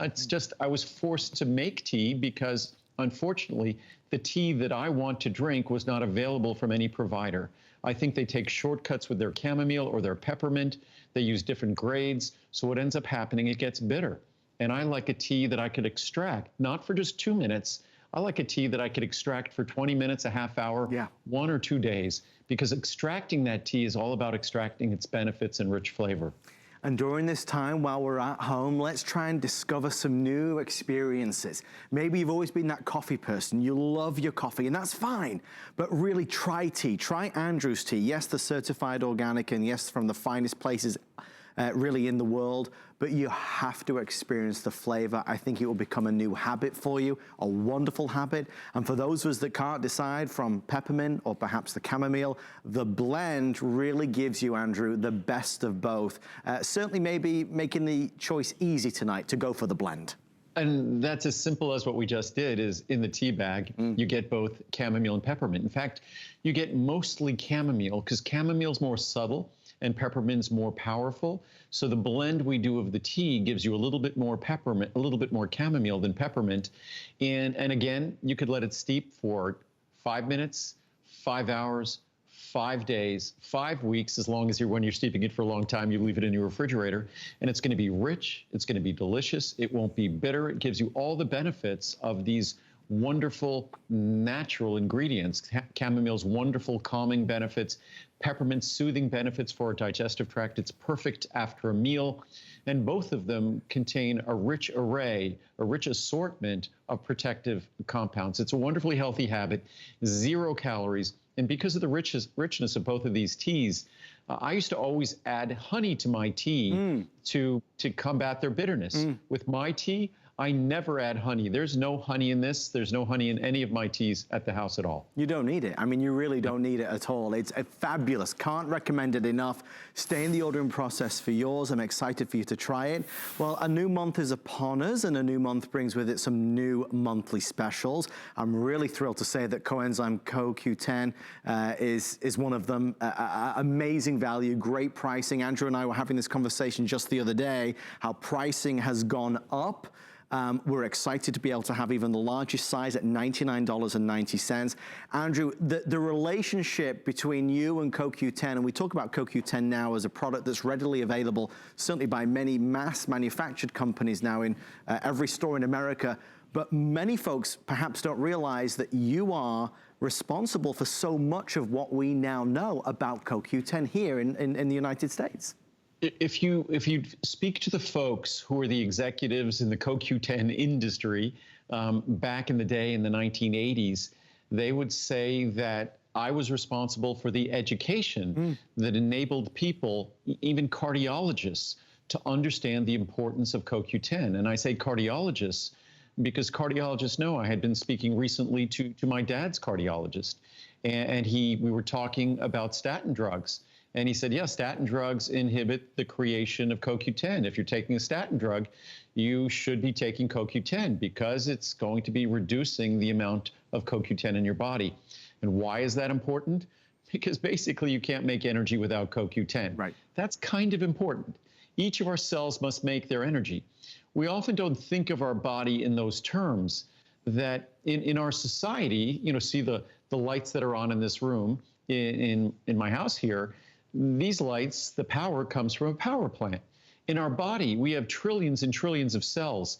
It's just I was forced to make tea because, unfortunately, the tea that I want to drink was not available from any provider. I think they take shortcuts with their chamomile or their peppermint. They use different grades. So what ends up happening, it gets bitter. And I like a tea that I could extract, not for just 2 minutes. I like a tea that I could extract for 20 minutes, a half hour, 1 or 2 days, because extracting that tea is all about extracting its benefits and rich flavor. And during this time, while we're at home, let's try and discover some new experiences. Maybe you've always been that coffee person. You love your coffee, and that's fine. But really try tea. Try Andrew's tea. Yes, the certified organic, and yes, from the finest places really in the world, but you have to experience the flavor. I think it will become a new habit for you, a wonderful habit. And for those of us that can't decide from peppermint or perhaps the chamomile, the blend really gives you, Andrew, the best of both. Certainly maybe making the choice easy tonight to go for the blend. And that's as simple as what we just did. Is in the tea bag, you get both chamomile and peppermint. In fact, you get mostly chamomile because chamomile's more subtle and peppermint's more powerful. So the blend we do of the tea gives you a little bit more peppermint, a little bit more chamomile than peppermint. And again, you could let it steep for 5 minutes, 5 hours, 5 days, 5 weeks, as long as when you're steeping it for a long time, you leave it in your refrigerator. And it's gonna be rich, it's gonna be delicious, it won't be bitter, it gives you all the benefits of these wonderful natural ingredients. Chamomile's wonderful calming benefits, peppermint's soothing benefits for our digestive tract. It's perfect after a meal. And both of them contain a rich array, a rich assortment of protective compounds. It's a wonderfully healthy habit, 0 calories. And because of the richness of both of these teas, I used to always add honey to my tea to combat their bitterness. With my tea, I never add honey. There's no honey in this. There's no honey in any of my teas at the house at all. You don't need it. I mean, you really don't need it at all. It's fabulous. Can't recommend it enough. Stay in the ordering process for yours. I'm excited for you to try it. Well, a new month is upon us, and a new month brings with it some new monthly specials. I'm really thrilled to say that coenzyme CoQ10 is one of them. Amazing value, great pricing. Andrew and I were having this conversation just the other day, how pricing has gone up. We're excited to be able to have even the largest size at $99.90. Andrew, the relationship between you and CoQ10, and we talk about CoQ10 now as a product that's readily available, certainly by many mass manufactured companies now in every store in America, but many folks perhaps don't realize that you are responsible for so much of what we now know about CoQ10 here in the United States. If you speak to the folks who are the executives in the CoQ10 industry back in the day in the 1980s, they would say that I was responsible for the education that enabled people, even cardiologists, to understand the importance of CoQ10. And I say cardiologists because cardiologists know. I had been speaking recently to my dad's cardiologist, and we were talking about statin drugs. And he said, yeah, statin drugs inhibit the creation of CoQ10. If you're taking a statin drug, you should be taking CoQ10 because it's going to be reducing the amount of CoQ10 in your body. And why is that important? Because basically you can't make energy without CoQ10. Right. That's kind of important. Each of our cells must make their energy. We often don't think of our body in those terms, that in our society, see the lights that are on in this room, in my house here, these lights, the power comes from a power plant. In our body, we have trillions and trillions of cells.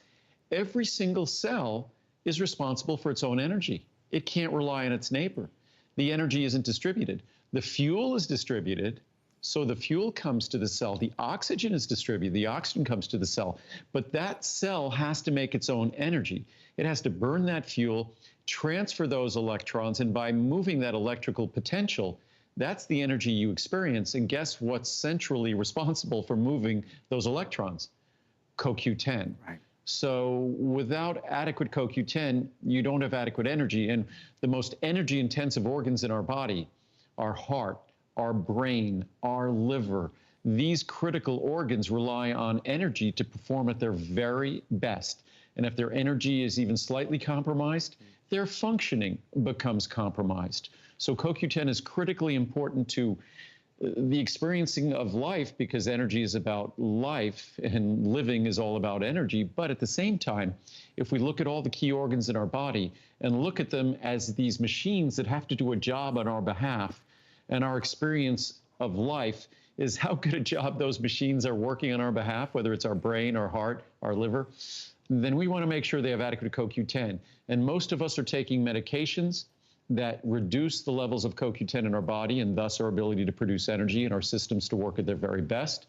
Every single cell is responsible for its own energy. It can't rely on its neighbor. The energy isn't distributed. The fuel is distributed, so the fuel comes to the cell. The oxygen is distributed. The oxygen comes to the cell. But that cell has to make its own energy. It has to burn that fuel, transfer those electrons, and by moving that electrical potential, that's the energy you experience. And guess what's centrally responsible for moving those electrons? CoQ10. Right. So without adequate CoQ10, you don't have adequate energy. And the most energy-intensive organs in our body, our heart, our brain, our liver, these critical organs rely on energy to perform at their very best. And if their energy is even slightly compromised, their functioning becomes compromised. So CoQ10 is critically important to the experiencing of life because energy is about life and living is all about energy. But at the same time, if we look at all the key organs in our body and look at them as these machines that have to do a job on our behalf, and our experience of life is how good a job those machines are working on our behalf, whether it's our brain, our heart, our liver, then we want to make sure they have adequate CoQ10. And most of us are taking medications that reduce the levels of CoQ10 in our body and thus our ability to produce energy and our systems to work at their very best.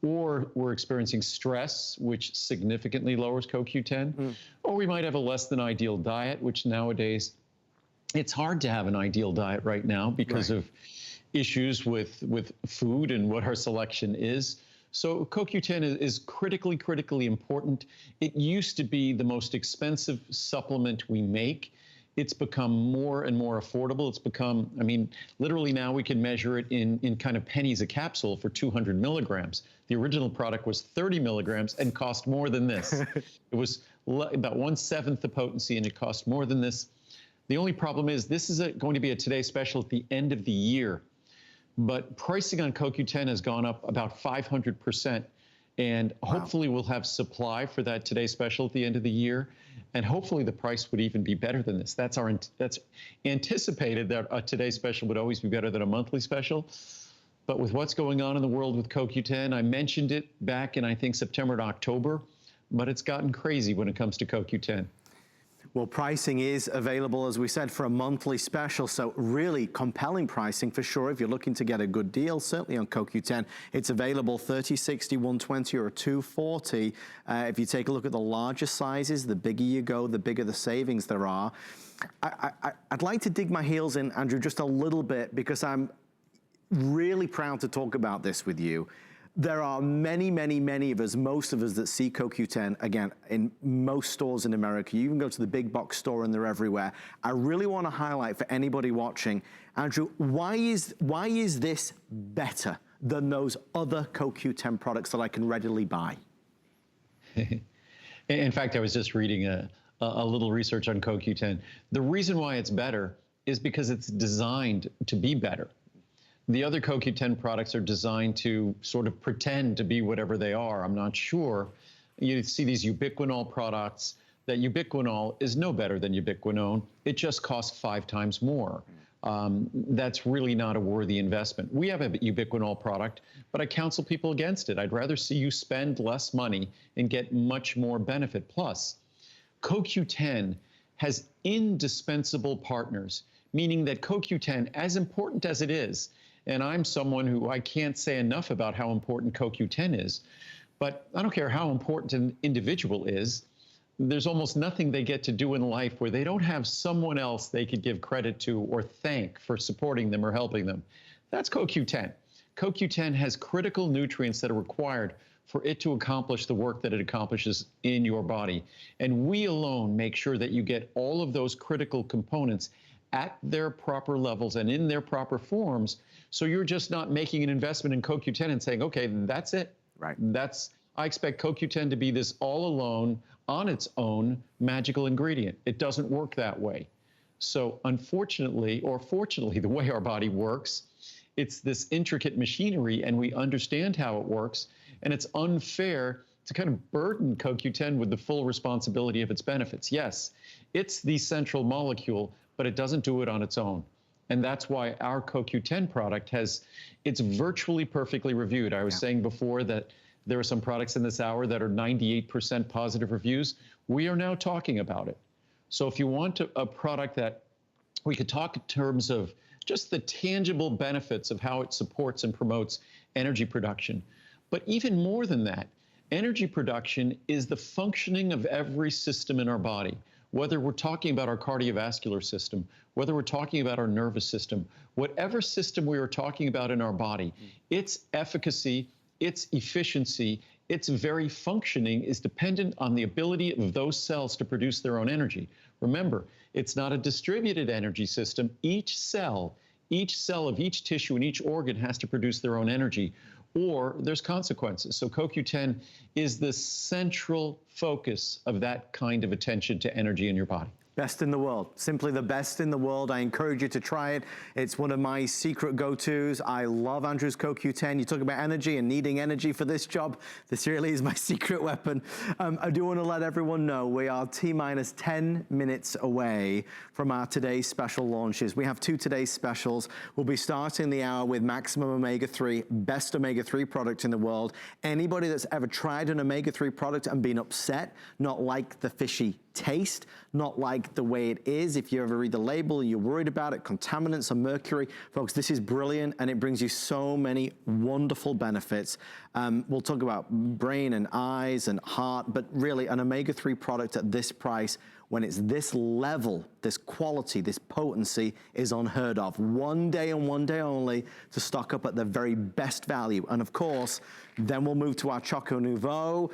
Or we're experiencing stress, which significantly lowers CoQ10. Or we might have a less than ideal diet, which nowadays, it's hard to have an ideal diet right now because of issues with food and what our selection is. So CoQ10 is critically important. It used to be the most expensive supplement we make. It's become more and more affordable. It's become, I mean, literally now we can measure it in kind of pennies a capsule for 200 milligrams. The original product was 30 milligrams and cost more than this. It was about 1/7 the potency and it cost more than this. The only problem is this is going to be a Today Special at the end of the year. But pricing on CoQ10 has gone up about 500%. And hopefully we'll have supply for that Today Special at the end of the year. And hopefully the price would even be better than this. That's anticipated that a Today Special would always be better than a monthly special. But with what's going on in the world with CoQ10, I mentioned it back in, I think, September and October, but it's gotten crazy when it comes to CoQ10. Well, pricing is available, as we said, for a monthly special, so really compelling pricing for sure. If you're looking to get a good deal, certainly on CoQ10, it's available 30, 60, 120, or 240. If you take a look at the larger sizes, the bigger you go, the bigger the savings there are. I'd like to dig my heels in, Andrew, just a little bit, because I'm really proud to talk about this with you. There are many of us, most of us, that see CoQ10, again, in most stores in America. You even go to the big box store and they're everywhere. I really want to highlight for anybody watching, Andrew, why is this better than those other CoQ10 products that I can readily buy? In fact, I was just reading a little research on CoQ10. The reason why it's better is because it's designed to be better. The other CoQ10 products are designed to sort of pretend to be whatever they are. I'm not sure, You see these ubiquinol products, that ubiquinol is no better than ubiquinone. It just costs 5 times more. That's really not a worthy investment. We have a ubiquinol product, but I counsel people against it. I'd rather see you spend less money and get much more benefit. Plus, CoQ10 has indispensable partners, meaning that CoQ10, as important as it is, and I'm someone who I can't say enough about how important CoQ10 is, but I don't care how important an individual is, there's almost nothing they get to do in life where they don't have someone else they could give credit to or thank for supporting them or helping them. That's CoQ10. CoQ10 has critical nutrients that are required for it to accomplish the work that it accomplishes in your body. And we alone make sure that you get all of those critical components at their proper levels and in their proper forms. So you're just not making an investment in CoQ10 and saying, okay, that's it. Right. I expect CoQ10 to be this all alone, on its own magical ingredient. It doesn't work that way. So unfortunately, or fortunately, the way our body works, it's this intricate machinery and we understand how it works. And it's unfair to kind of burden CoQ10 with the full responsibility of its benefits. Yes, it's the central molecule, but it doesn't do it on its own. And that's why our CoQ10 product it's virtually perfectly reviewed. I was saying before that there are some products in this hour that are 98% positive reviews. We are now talking about it. So if you want a product that we could talk in terms of just the tangible benefits of how it supports and promotes energy production. But even more than that, energy production is the functioning of every system in our body. Whether we're talking about our cardiovascular system, whether we're talking about our nervous system, whatever system we are talking about in our body, its efficacy, its efficiency, its very functioning is dependent on the ability of those cells to produce their own energy. Remember, it's not a distributed energy system. Each cell of each tissue and each organ has to produce their own energy, or there's consequences. So CoQ10 is the central focus of that kind of attention to energy in your body. Best in the world, simply the best in the world. I encourage you to try it. It's one of my secret go-tos. I love Andrew's CoQ10. You talk about energy and needing energy for this job. This really is my secret weapon. I do want to let everyone know we are T-minus 10 minutes away from our today's special launches. We have 2 today's specials. We'll be starting the hour with Maximum Omega-3, best Omega-3 product in the world. Anybody that's ever tried an Omega-3 product and been upset, not like the fishy taste, not like the way it is. If you ever read the label, you're worried about it, contaminants or mercury. Folks, this is brilliant and it brings you so many wonderful benefits. We'll talk about brain and eyes and heart, but really an omega-3 product at this price, when it's this level, this quality, this potency is unheard of. One day and one day only to stock up at the very best value. And of course, then we'll move to our Choconuvo,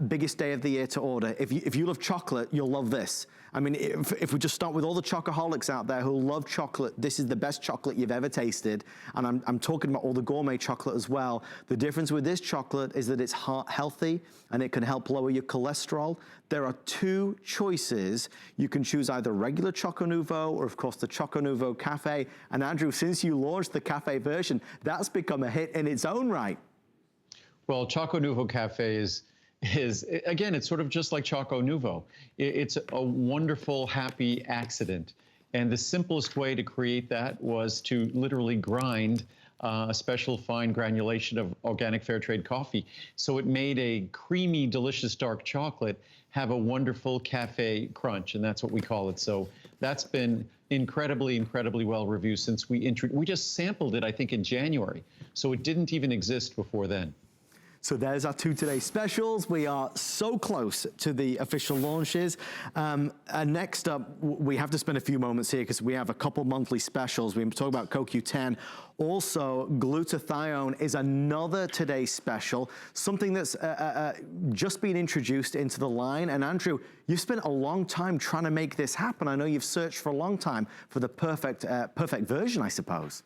biggest day of the year to order. If you love chocolate, you'll love this. I mean, if we just start with all the chocoholics out there who love chocolate, this is the best chocolate you've ever tasted. And I'm talking about all the gourmet chocolate as well. The difference with this chocolate is that it's heart healthy and it can help lower your cholesterol. There are 2 choices. You can choose either regular Choconuvo or of course the Choconuvo Cafe. And Andrew, since you launched the cafe version, that's become a hit in its own right. Well, Choconuvo Cafe is again, it's sort of just like Choconuvo. It's a wonderful, happy accident. And the simplest way to create that was to literally grind a special fine granulation of organic fair trade coffee. So it made a creamy, delicious dark chocolate have a wonderful cafe crunch, and that's what we call it. So that's been incredibly, incredibly well reviewed since we just sampled it, I think, in January. So it didn't even exist before then. So there's our 2 today's specials. We are so close to the official launches. And next up, we have to spend a few moments here because we have a couple monthly specials. We talk about CoQ10. Also, glutathione is another today's special, something that's just been introduced into the line. And Andrew, you've spent a long time trying to make this happen. I know you've searched for a long time for the perfect version, I suppose.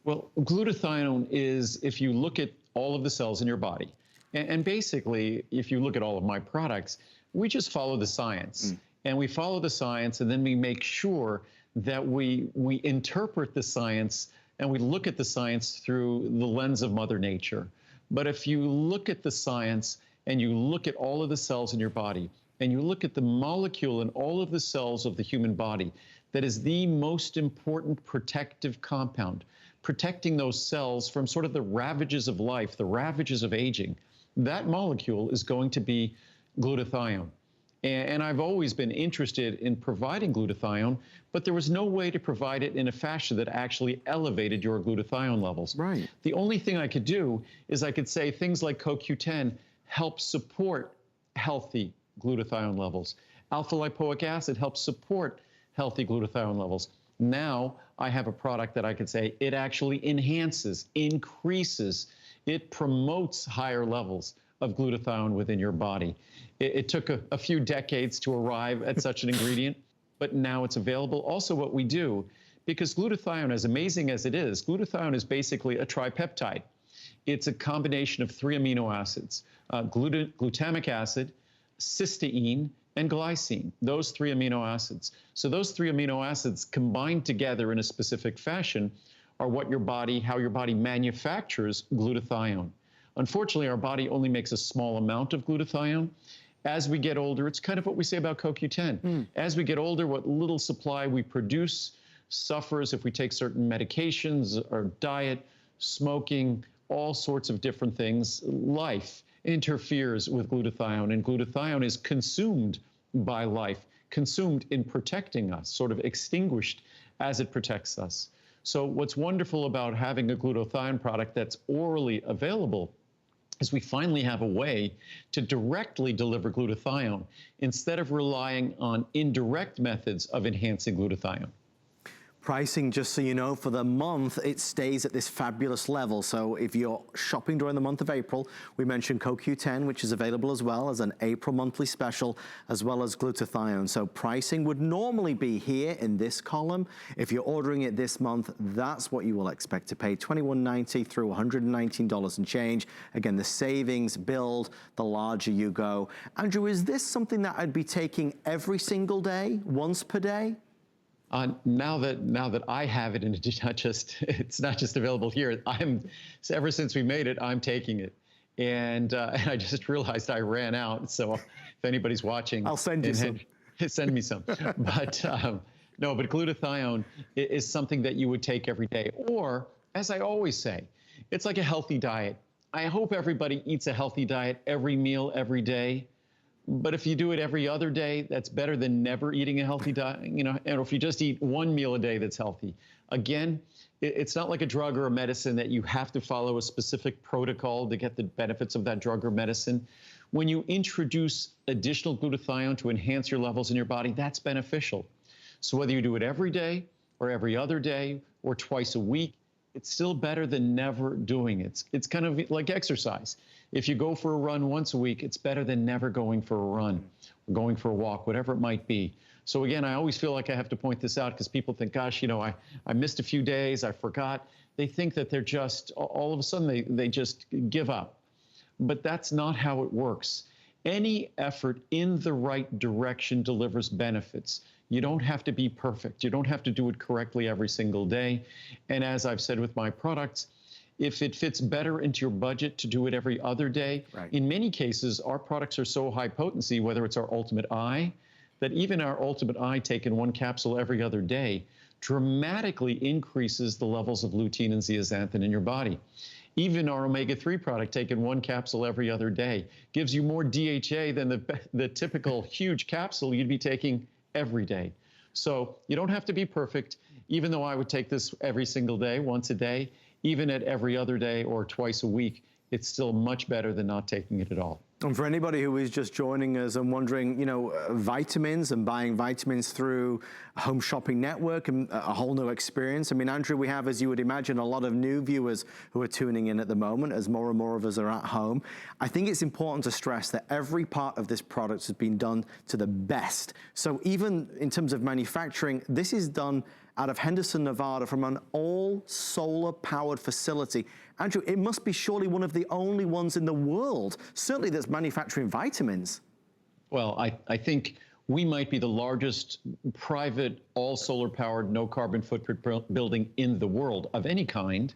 Well, glutathione is, if you look at all of the cells in your body, and basically, if you look at all of my products, we just follow the science. And we follow the science, and then we make sure that we interpret the science and we look at the science through the lens of Mother Nature. But if you look at the science and you look at all of the cells in your body, and you look at the molecule in all of the cells of the human body that is the most important protective compound, protecting those cells from sort of the ravages of life, the ravages of aging, that molecule is going to be glutathione. And I've always been interested in providing glutathione, but there was no way to provide it in a fashion that actually elevated your glutathione levels. Right. The only thing I could do is I could say things like CoQ10 help support healthy glutathione levels. Alpha lipoic acid helps support healthy glutathione levels. Now I have a product that I could say it actually enhances, increases, it promotes higher levels of glutathione within your body. It took a few decades to arrive at such an ingredient, but now it's available. Also what we do, because glutathione, as amazing as it is, glutathione is basically a tripeptide. It's a combination of 3 amino acids, glutamic acid, cysteine, and glycine, those 3 amino acids. So those 3 amino acids combined together in a specific fashion are what how your body manufactures glutathione. Unfortunately, our body only makes a small amount of glutathione. As we get older, it's kind of what we say about CoQ10. As we get older, what little supply we produce suffers if we take certain medications or diet, smoking, all sorts of different things. Life interferes with glutathione, and glutathione is consumed by life, consumed in protecting us, sort of extinguished as it protects us. So what's wonderful about having a glutathione product that's orally available is we finally have a way to directly deliver glutathione instead of relying on indirect methods of enhancing glutathione. Pricing, just so you know, for the month, it stays at this fabulous level. So if you're shopping during the month of April, we mentioned CoQ10, which is available as well as an April monthly special, as well as glutathione. So pricing would normally be here in this column. If you're ordering it this month, that's what you will expect to pay, $21.90 through $119 and change. Again, the savings build, the larger you go. Andrew, is this something that I'd be taking every single day, once per day? Now that I have it, and it's not just available here. Ever since we made it, I'm taking it, and I just realized I ran out. So if anybody's watching, I'll send you some. Send me some. But no, but glutathione is something that you would take every day, or as I always say, it's like a healthy diet. I hope everybody eats a healthy diet every meal, every day. But if you do it every other day, that's better than never eating a healthy diet, and if you just eat one meal a day that's healthy. Again, it's not like a drug or a medicine that you have to follow a specific protocol to get the benefits of that drug or medicine. When you introduce additional glutathione to enhance your levels in your body, that's beneficial. So whether you do it every day or every other day or twice a week, it's still better than never doing it. It's kind of like exercise. If you go for a run once a week, it's better than never going for a run, or going for a walk, whatever it might be. So again, I always feel like I have to point this out because people think, gosh, I missed a few days, I forgot. They think that they're just, all of a sudden, they just give up. But that's not how it works. Any effort in the right direction delivers benefits. You don't have to be perfect. You don't have to do it correctly every single day. And as I've said with my products, if it fits better into your budget to do it every other day, right. In many cases, our products are so high potency, whether it's our Ultimate Eye, that even our Ultimate Eye taken one capsule every other day dramatically increases the levels of lutein and zeaxanthin in your body. Even our omega-3 product taken one capsule every other day gives you more DHA than the typical huge capsule you'd be taking every day. So you don't have to be perfect, even though I would take this every single day, once a day, even at every other day or twice a week, it's still much better than not taking it at all. And for anybody who is just joining us and wondering, vitamins and buying vitamins through a home shopping network and a whole new experience. I mean, Andrew, we have, as you would imagine, a lot of new viewers who are tuning in at the moment as more and more of us are at home. I think it's important to stress that every part of this product has been done to the best. So even in terms of manufacturing, this is done out of Henderson, Nevada, from an all solar powered facility. Andrew, it must be surely one of the only ones in the world, certainly that's manufacturing vitamins. Well, I think we might be the largest private all solar powered, no carbon footprint building in the world of any kind.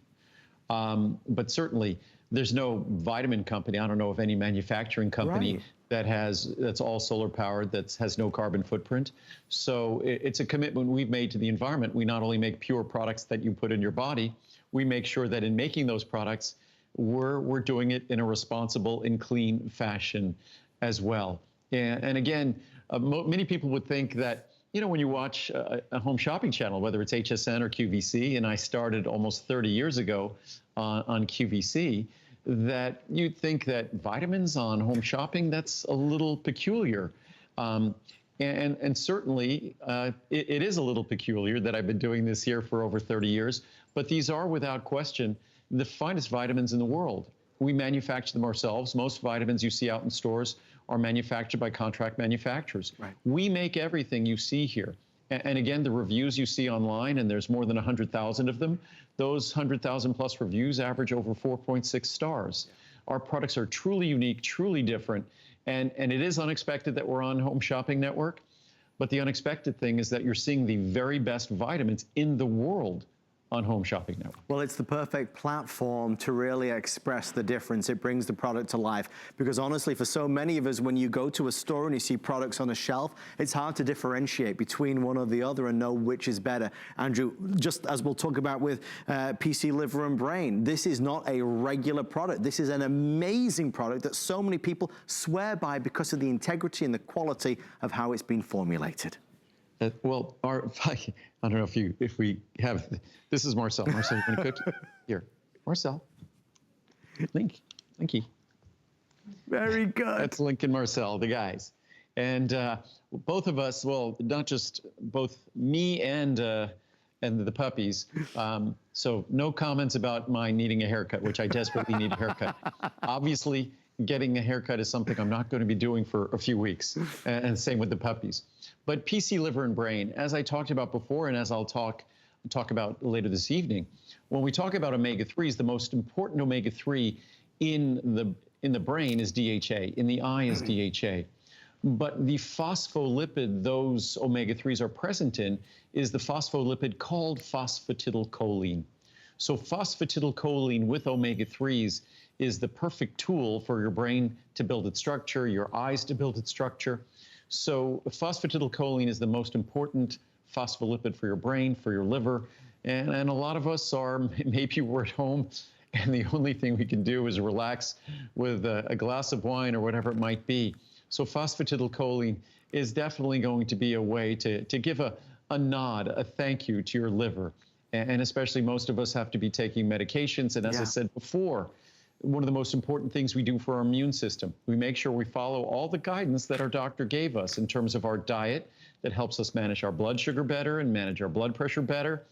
But certainly There's no vitamin company, I don't know of any manufacturing company Right. that's all solar powered, that has no carbon footprint. So it's a commitment we've made to the environment. We not only make pure products that you put in your body, we make sure that in making those products, we're doing it in a responsible and clean fashion as well. And again, many people would think that, you know, when you watch a home shopping channel, whether it's HSN or QVC, and I started almost 30 years ago on QVC, that you'd think that vitamins on home shopping, that's a little peculiar. And certainly it is a little peculiar that I've been doing this here for over 30 years, but these are without question the finest vitamins in the world. We manufacture them ourselves. Most vitamins you see out in stores are manufactured by contract manufacturers. Right. We make everything you see here. And again, the reviews you see online, and there's more than 100,000 of them, those 100,000 plus reviews average over 4.6 stars. Our products are truly unique, truly different, and it is unexpected that we're on Home Shopping Network, but the unexpected thing is that you're seeing the very best vitamins in the world on Home Shopping Network. Well, it's the perfect platform to really express the difference. It brings the product to life, because honestly, for so many of us, when you go to a store and you see products on a shelf, it's hard to differentiate between one or the other and know which is better. Andrew, just as we'll talk about with PC Liver and Brain, this is not a regular product. This is an amazing product that so many people swear by because of the integrity and the quality of how it's been formulated. Well, I don't know if we have, this is Marcel. Marcel, you want to cook? Here, Marcel. Linky. Very good. That's Link and Marcel, the guys. And both of us, well, not just both me and the puppies. So no comments about my needing a haircut, which I desperately need a haircut. Obviously, getting a haircut is something I'm not going to be doing for a few weeks, and same with the puppies. But PC Liver and Brain, as I talked about before, and as I'll talk about later this evening, when we talk about omega-3s, the most important omega-3 in the brain is DHA, in the eye is DHA. But the phospholipid those omega-3s are present in is the phospholipid called phosphatidylcholine. So phosphatidylcholine with omega-3s is the perfect tool for your brain to build its structure, your eyes to build its structure. So phosphatidylcholine is the most important phospholipid for your brain, for your liver. And a lot of us are, maybe we're at home and the only thing we can do is relax with a glass of wine or whatever it might be. So phosphatidylcholine is definitely going to be a way to give a nod, a thank you to your liver. And especially most of us have to be taking medications. And as I said before, one of the most important things we do for our immune system, we make sure we follow all the guidance that our doctor gave us in terms of our diet that helps us manage our blood sugar better and manage our blood pressure better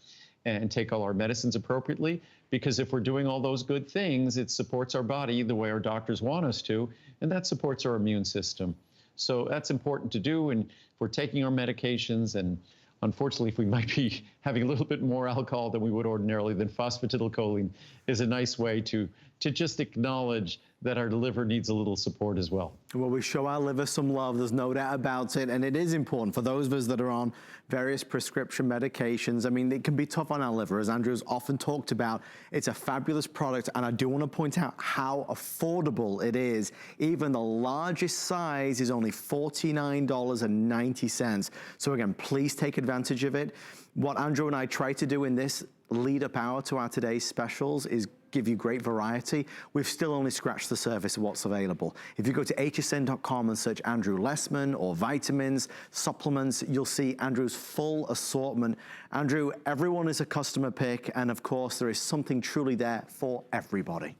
and take all our medicines appropriately. Because if we're doing all those good things, it supports our body the way our doctors want us to, and that supports our immune system. So that's important to do. And if we're taking our medications, and unfortunately, if we might be having a little bit more alcohol than we would ordinarily, then phosphatidylcholine is a nice way to just acknowledge that our liver needs a little support as well. Well, we show our liver some love, there's no doubt about it, and it is important for those of us that are on various prescription medications. I mean, it can be tough on our liver, as Andrew's often talked about. It's a fabulous product, and I do want to point out how affordable it is. Even the largest size is only $49.90. So again, please take advantage of it. What Andrew and I try to do in this lead-up hour to our today's specials is give you great variety. We've still only scratched the surface of what's available. If you go to hsn.com and search Andrew Lessman or vitamins, supplements, you'll see Andrew's full assortment. Andrew, everyone is a customer pick, and of course, there is something truly there for everybody.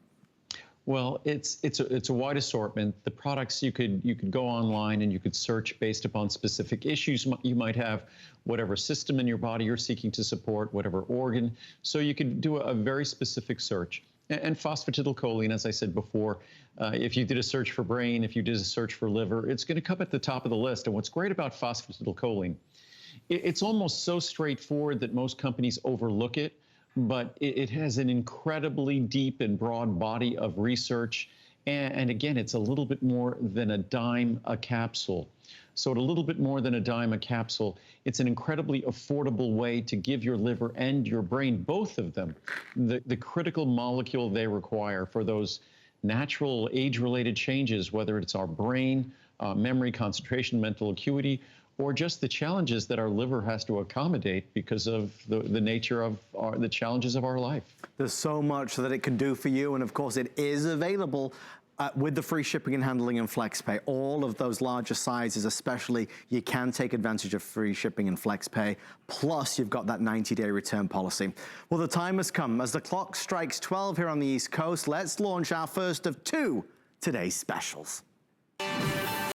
Well, it's a wide assortment. The products you could go online and you could search based upon specific issues you might have, whatever system in your body you're seeking to support, whatever organ. So you could do a very specific search. And phosphatidylcholine, as I said before, if you did a search for brain, if you did a search for liver, it's going to come at the top of the list. And what's great about phosphatidylcholine, it's almost so straightforward that most companies overlook it. But it has an incredibly deep and broad body of research And again, it's a little bit more than a dime a capsule. So at a little bit more than a dime a capsule, it's an incredibly affordable way to give your liver and your brain, both of them, the critical molecule they require for those natural age-related changes, whether it's our brain, memory, concentration, mental acuity, or just the challenges that our liver has to accommodate because of the nature of the challenges of our life. There's so much that it can do for you, and of course it is available with the free shipping and handling and FlexPay. All of those larger sizes especially, you can take advantage of free shipping and FlexPay, plus you've got that 90-day return policy. Well, the time has come. As the clock strikes 12 here on the East Coast, let's launch our first of two today's specials.